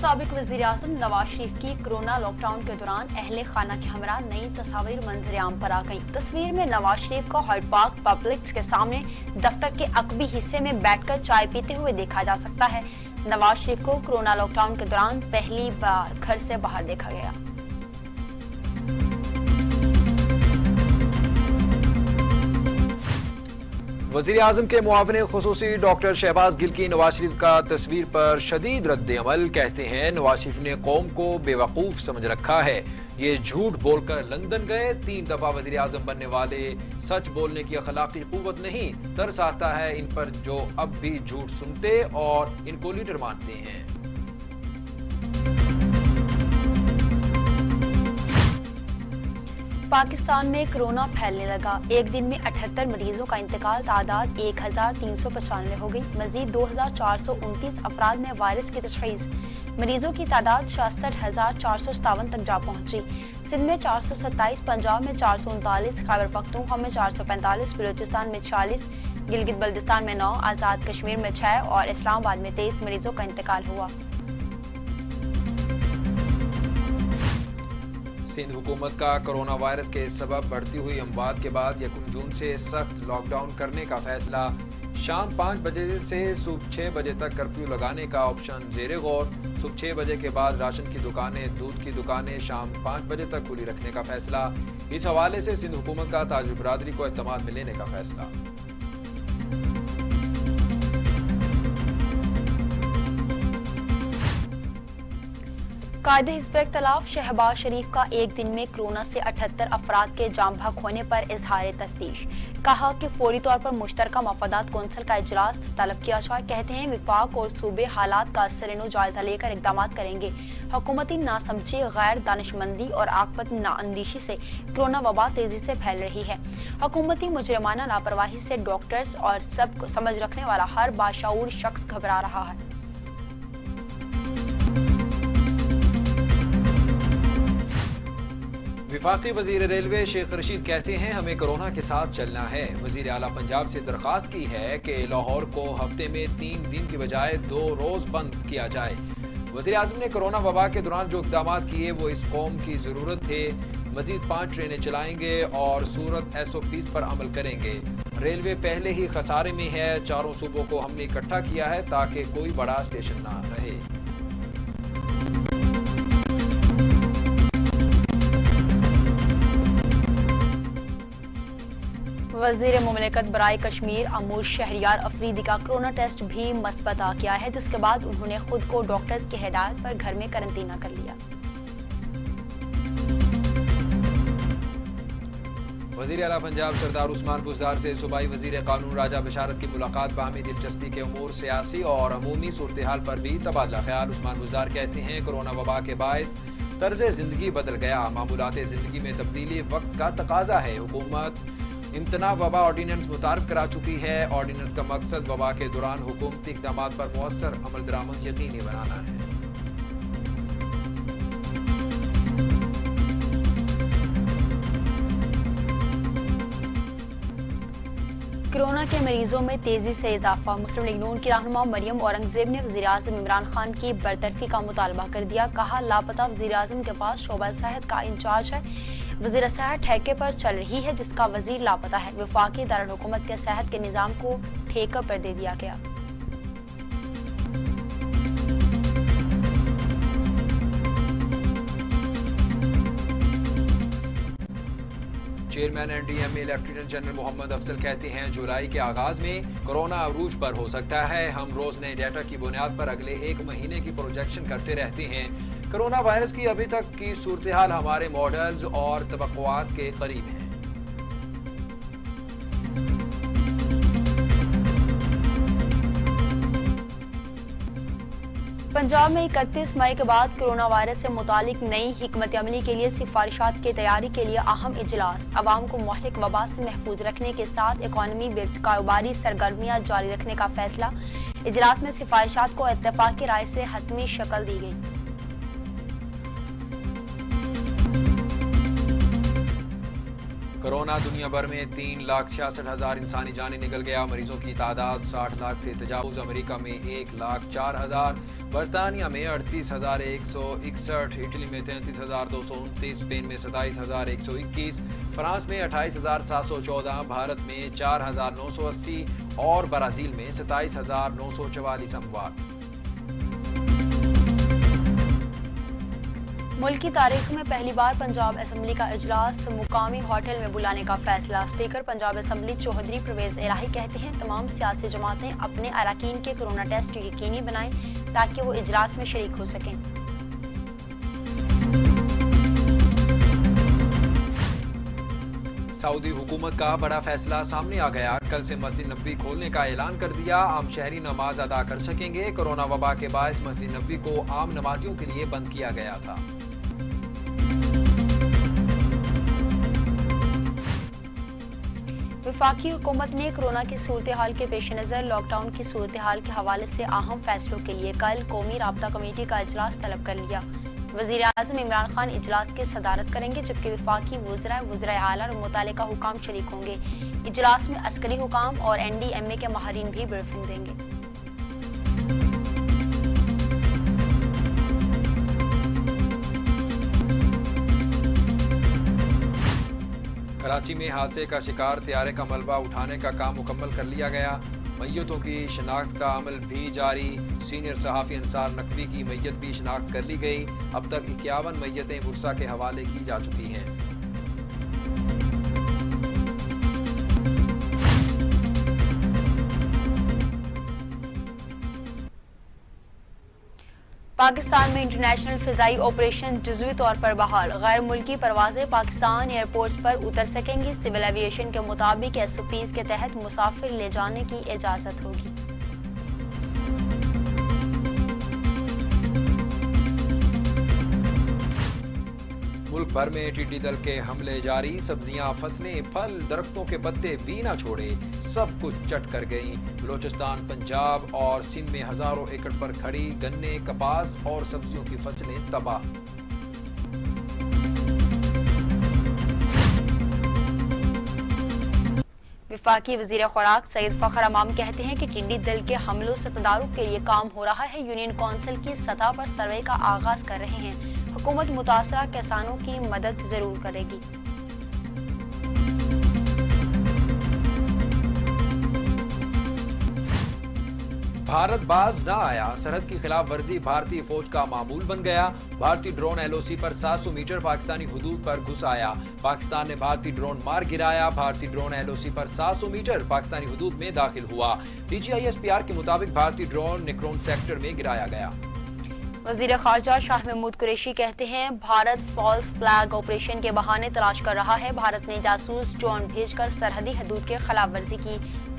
साबिक वज़ीर-ए-आज़म नवाज शरीफ की कोरोना लॉकडाउन के दौरान अहले खाना के हमरा नई तस्वीर मंजर-ए-आम पर आ गई। तस्वीर में नवाज शरीफ को हाइड पार्क पब्लिक्स के सामने दफ्तर के अकबी हिस्से में बैठकर चाय पीते हुए देखा जा सकता है। नवाज शरीफ को कोरोना लॉकडाउन के दौरान पहली बार घर से बाहर देखा गया। वज़ीर आज़म के मुआविन खुसूसी डॉक्टर शहबाज गिल की नवाज शरीफ का तस्वीर पर शदीद रद्द अमल। कहते हैं नवाज शरीफ ने कौम को बेवकूफ समझ रखा है। ये झूठ बोलकर लंदन गए। 3 दफा वज़ीर आज़म बनने वाले सच बोलने की अखलाकी कुव्वत नहीं। तरस आता है इन पर जो अब भी झूठ सुनते और इनको लीडर मानते हैं। पाकिस्तान में कोरोना फैलने लगा। एक दिन में 78 मरीजों का इंतकाल, तादाद 1395 हो गई। मजीद 2429 अफराद में वायरस की तशख़ीस। मरीजों की तादाद 66,457 तक जा पहुंची। सिंध में 427, पंजाब में 439, खैबर पख्तूनख्वा में 445, बलूचिस्तान में 46, गिलगित बल्तिस्तान में 9, आज़ाद कश्मीर में 6 और इस्लामाबाद में 23 मरीजों का इंतकाल हुआ। सिंध हुकूमत का कोरोना वायरस के सबब बढ़ती हुई अमवात के बाद 1 जून से सख्त लॉकडाउन करने का फैसला। शाम 5 बजे से सुबह 6 बजे तक कर्फ्यू लगाने का ऑप्शन ज़ेरे गौर। सुबह 6 बजे के बाद राशन की दुकानें, दूध की दुकानें शाम 5 बजे तक खुली रखने का फैसला। इस हवाले से सिंध हुकूमत का ताजिर बरादरी को एतमाद में लेने का फैसला। कायदे हिज़्ब इख्तिलाफ शहबाज शरीफ का एक दिन में कोरोना से 78 अफराद के जाम भाग होने पर इजहार तफ्तीश। कहा कि फौरी तौर पर मुश्तरका मफादात कौंसिल का इजलास तलब किया जाए। कहते हैं विफाक और सूबे हालात का असर जायजा लेकर इकदाम करेंगे। हुकूमती नासमझी, गैर दानिशमंदी और आकबत नाअंदीशी से कोरोना वबा तेजी से फैल रही है। हुकूमती मुजरिमाना लापरवाही से डॉक्टर्स और सब समझ रखने वाला हर बाशऊर शख्स घबरा रहा है। विफाकी वजीर रेलवे शेख रशीद कहते हैं हमें कोरोना के साथ चलना है। वजीर आला पंजाब से दरखास्त की है कि लाहौर को हफ्ते में 3 दिन की बजाय 2 रोज बंद किया जाए। वजीर आज़म ने कोरोना वबा के दौरान जो इक़दाम किए वो इस कौम की ज़रूरत थे। मजीद 5 ट्रेनें चलाएंगे और सूरत SOPs पर अमल करेंगे। रेलवे पहले ही खसारे में है। 4 सूबों को हमने इकट्ठा किया है ताकि कोई बड़ा स्टेशन ना रहे। वज़ीर मुमलिकत बराए कश्मीर अमूर शहरियार अफरीदी का कोरोना टेस्ट भी मस्बत आ गया है, जिसके बाद उन्होंने खुद को डॉक्टर्स की हिदायत पर घर में करंटीना कर लिया। वज़ीर आला पंजाब सरदार उस्मान बुज़दार से सूबाई वज़ीर कानून राजा बशारत की मुलाकात बाहमी दिलचस्पी के उमूर, सियासी और अमूमी सूरत हाल पर भी तबादला ख्याल। उस्मान बुज़दार कहते हैं कोरोना वबा के बायस तर्ज ज़िंदगी बदल गया। मामूलात ज़िंदगी में तब्दीली वक्त का तकाजा है। हुकूमत इम्तना वबा ऑर्डिनेंस मुतारफ करा चुकी है। ऑर्डिनेंस का मकसद वबा के दौरान हुकूमती इक़दामात पर मुअस्सर अमल दरामद यकीनी बनाना है। कोरोना के मरीजों में तेजी से इजाफा। मुस्लिम लीग नून की रहनुमा मरियम औरंगजेब ने वज़ीर आज़म इमरान खान की बरतरफी का मुतालबा कर दिया। कहा लापता वज़ीर आज़म के पास शोबा सेहत का इंचार्ज है। वज़ीर सेहत ठेके पर चल रही है जिसका वज़ीर लापता है। वफाकी दारुल हुकूमत के सेहत के निज़ाम को ठेके पर दे दिया गया। Chairman NDMA lieutenant general Mohammad Afzal कहते हैं जुलाई के आगाज में कोरोना अरूज पर हो सकता है। हम रोज नए डेटा की बुनियाद पर अगले 1 महीने की प्रोजेक्शन करते रहते हैं। कोरोना वायरस की अभी तक की सूरत हाल हमारे मॉडल्स और तवक्कुआत के करीब है। पंजाब में 31 मई के बाद कोरोना वायरस से मुतालिक नई हिकमत अमली के लिए सिफारिशात की तैयारी के लिए अहम इजलास। अवाम को मुहलिक वबा से महफूज रखने के साथ इकॉनमी कारोबारी सरगर्मियां जारी रखने का फैसला। इजलास में सिफारिशात को इत्तेफाकी राय से हतमी शक्ल दी गई। कोरोना दुनिया भर में 3,66,000 इंसानी जानें निकल गया। मरीजों की तादाद 60 लाख से तजावुज। अमेरिका में 1,04,000, बरतानिया में 38,161, इटली में 33,229, स्पेन में 27,121, फ्रांस में 28,714, भारत में 4,980 और ब्राजील में 27,944 अमवात। मुल्क की तारीख में पहली बार पंजाब असेंबली का इजलास मुकामी होटल में बुलाने का फैसला। स्पीकर पंजाब असेंबली चौधरी परवेज इलाही कहते हैं तमाम सियासी जमातें अपने अरकान के कोरोना टेस्ट यकीनी बनाएं ताकि वो इजलास में शरीक हो सकें। सऊदी हुकूमत का बड़ा फैसला सामने आ गया। कल से मस्जिद नबवी खोलने का ऐलान कर दिया। आम शहरी नमाज अदा कर सकेंगे। कोरोना वबा के बायस मस्जिद नबवी को आम नमाजियों के लिए बंद किया गया था। वफाकी हुकूमत ने कोरोना की सूरत हाल के पेश नज़र लॉकडाउन की सूरत हाल के हवाले से अहम फैसलों के लिए कल कौमी राब्ता कमेटी का इजलास तलब कर लिया। वज़ीर आज़म इमरान खान इजलास की सदारत करेंगे जबकि वफाकी वज़राए आला और मुतल्लिका हुकाम शरीक होंगे। इजलास में अस्करी हुकाम और NDMA के माहिरीन भी ब्रीफिंग देंगे। कराची में हादसे का शिकार तैयारे का मलबा उठाने का काम मुकम्मल कर लिया गया। मैयतों की शनाख्त का अमल भी जारी। सीनियर सहाफ़ी अंसार नकवी की मैयत भी शनाख्त कर ली गई। अब तक 51 मैयतें बुरसा के हवाले की जा चुकी हैं। पाकिस्तान में इंटरनेशनल फ़िज़ाई ऑपरेशन जुज़वी तौर पर बहाल। गैर मुल्की परवाज़ें पाकिस्तान एयरपोर्ट्स पर उतर सकेंगी। सिविल एविएशन के मुताबिक SOPs के तहत मुसाफिर ले जाने की इजाज़त होगी। मुल्क भर में टिड्डी दल के हमले जारी। सब्जियां, फसलें, फल, दरख्तों के पत्ते भी ना छोड़े, सब कुछ चट कर गईं। बलोचिस्तान, पंजाब और सिंध में हजारों एकड़ पर खड़ी गन्ने, कपास और सब्जियों की फसलें तबाह। वफाकी वज़ीर खुराक सईद फ़खर अमाम कहते हैं कि टिड्डी दल के हमलों से तदारुक के लिए काम हो रहा है। यूनियन कौंसिल की सतह पर सर्वे का आगाज कर रहे हैं। हुकूमत मुतासरा किसानों की मदद जरूर करेगी। भारत बाज ना आया। सरहद की खिलाफ वर्जी भारतीय फौज का मामूल बन गया। भारतीय ड्रोन LOC पर 700 मीटर पाकिस्तानी हुदूद पर घुस आया। पाकिस्तान ने भारतीय ड्रोन मार गिराया। भारतीय ड्रोन LOC पर 700 मीटर पाकिस्तानी हुदूद में दाखिल हुआ। DGISPR के मुताबिक भारतीय ड्रोन निक्रोन सेक्टर में गिराया गया। वज़ीर ख़ारजा शाह महमूद कुरैशी कहते हैं भारत फॉल्स फ्लैग ऑपरेशन के बहाने तलाश कर रहा है। भारत ने जासूस ड्रोन भेजकर सरहदी हदूद के खिलाफ वर्जी की।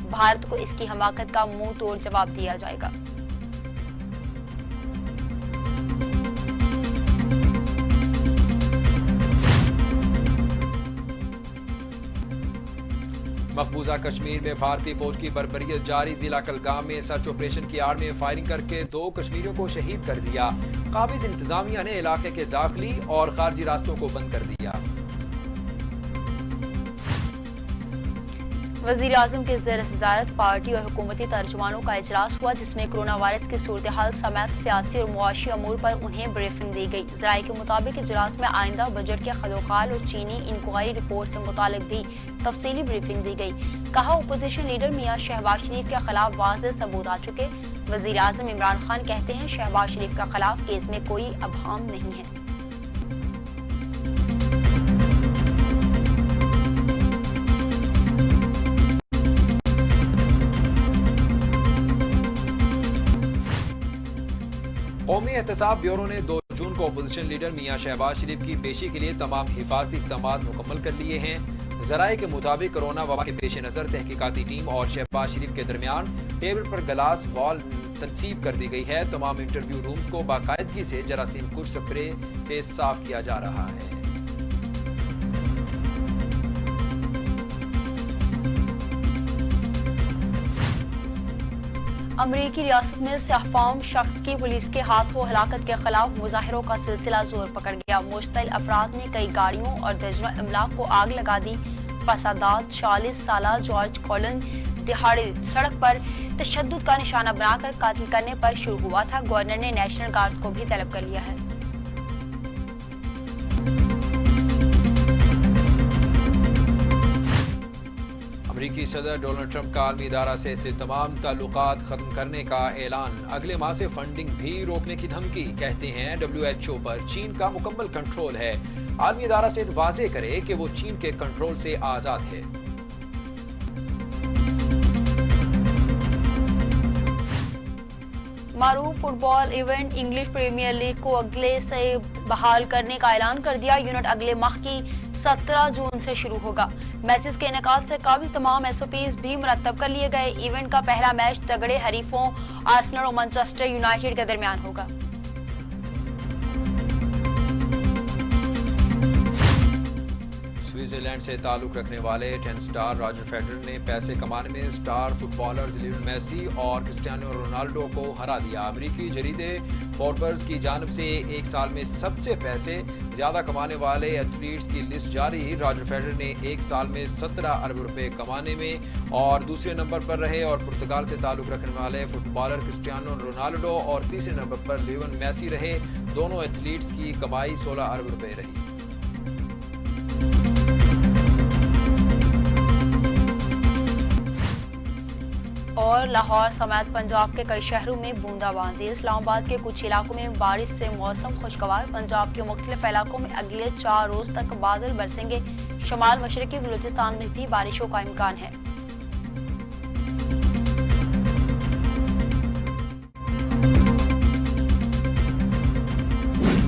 भारत को इसकी हमाकत का मुंह तोड़ जवाब दिया जाएगा। मकबूजा कश्मीर में भारतीय फौज की बर्बरियत जारी। जिला कलगाम में सर्च ऑपरेशन की आड़ में फायरिंग करके 2 कश्मीरियों को शहीद कर दिया। काबिज इंतजामिया ने इलाके के दाखिली और खारजी रास्तों को बंद कर दिया। वज़ीर आज़म के ज़ेर सदारत पार्टी और हुकूमती तर्जुमानों का इजलास हुआ जिसमें कोरोना वायरस की सूरत हाल समेत सियासी और मुआशी अमूर पर उन्हें ब्रीफिंग दी गई। ज़राए के मुताबिक इजलास में आइंदा बजट के खदोखाल और चीनी इंक्वायरी रिपोर्ट से मुतालिक भी तफसीली ब्रीफिंग दी गई। कहा अपोजिशन लीडर मियां शहबाज शरीफ के खिलाफ वाज़ेह सबूत आ चुके। वज़ीर आज़म इमरान खान कहते हैं शहबाज शरीफ के खिलाफ केस में कोई अबहम नहीं है। कौमी एहतसाब ब्यूरो ने 2 जून को अपोजिशन लीडर मियां शहबाज शरीफ की पेशी के लिए तमाम हिफाजती इक़दाम मुकम्मल कर लिए हैं। ज़राए के मुताबिक कोरोना वबा के पेश नज़र तहकीकाती टीम और शहबाज शरीफ के दरमियान टेबल पर गिलास वॉल तनसीब कर दी गई है। तमाम इंटरव्यू रूम्स को बाकायदगी से जरासीम कुश स्प्रे से साफ किया जा रहा है। अमरीकी रियासत में सहाफ़ाम शख्स की पुलिस के हाथों हलाकत के खिलाफ मुजाहिरों का सिलसिला जोर पकड़ गया। मुश्तल अफराद ने कई गाड़ियों और दर्जनों इमलाक को आग लगा दी। फसादात 40 साल जॉर्ज कॉलन दिहाड़ी सड़क पर तशद्दुद का निशाना बनाकर कत्ल करने पर शुरू हुआ था। गवर्नर ने नेशनल गार्ड को भी तलब कर लिया है। अमेरिकी सदर डोनाल्ड ट्रंप का आलमी इदारा से तमाम ताल्लुकात खत्म करने का ऐलान। अगले माह से फंडिंग भी रोकने की धमकी। कहते हैं WHO पर चीन का मुकम्मल कंट्रोल है। आलमी इदारा से वाजे करे कि वो चीन के कंट्रोल से आजाद है। मारूफ football event English Premier League को अगले से बहाल करने का ऐलान कर दिया। यूनिट अगले माह की 17 जून से शुरू होगा। मैचेस के इनेकाद से काबिल तमाम SOPs भी मुरतब कर लिए गए। इवेंट का पहला मैच तगड़े हरीफों आर्सेनल और मैनचेस्टर यूनाइटेड के दरमियान होगा। स्विट्जरलैंड से ताल्लुक रखने वाले टेनिस स्टार रॉजर फेडरर ने पैसे कमाने में स्टार फुटबॉलर्स लियोनेल मेसी और क्रिस्टियानो रोनाल्डो को हरा दिया। अमेरिकी जरीदे फोर्ब्स की जानिब से एक साल में सबसे पैसे ज्यादा कमाने वाले एथलीट्स की लिस्ट जारी। रॉजर फेडरर ने एक साल में 17 अरब रुपए कमाने में और दूसरे नंबर पर रहे और पुर्तगाल से ताल्लुक रखने वाले फुटबॉलर क्रिस्टियानो रोनाल्डो और तीसरे नंबर पर लियोनेल मेसी रहे। दोनों एथलीट्स की कमाई 16 अरब रुपए रही। और लाहौर समेत पंजाब के कई शहरों में बूंदाबांदी। इस्लामाबाद के कुछ इलाकों में बारिश से मौसम खुशगवार। पंजाब के मुख्तलिफ इलाकों में अगले 4 रोज तक बादल बरसेंगे। शमाल मशरकी बलूचिस्तान में भी बारिशों का इम्कान है।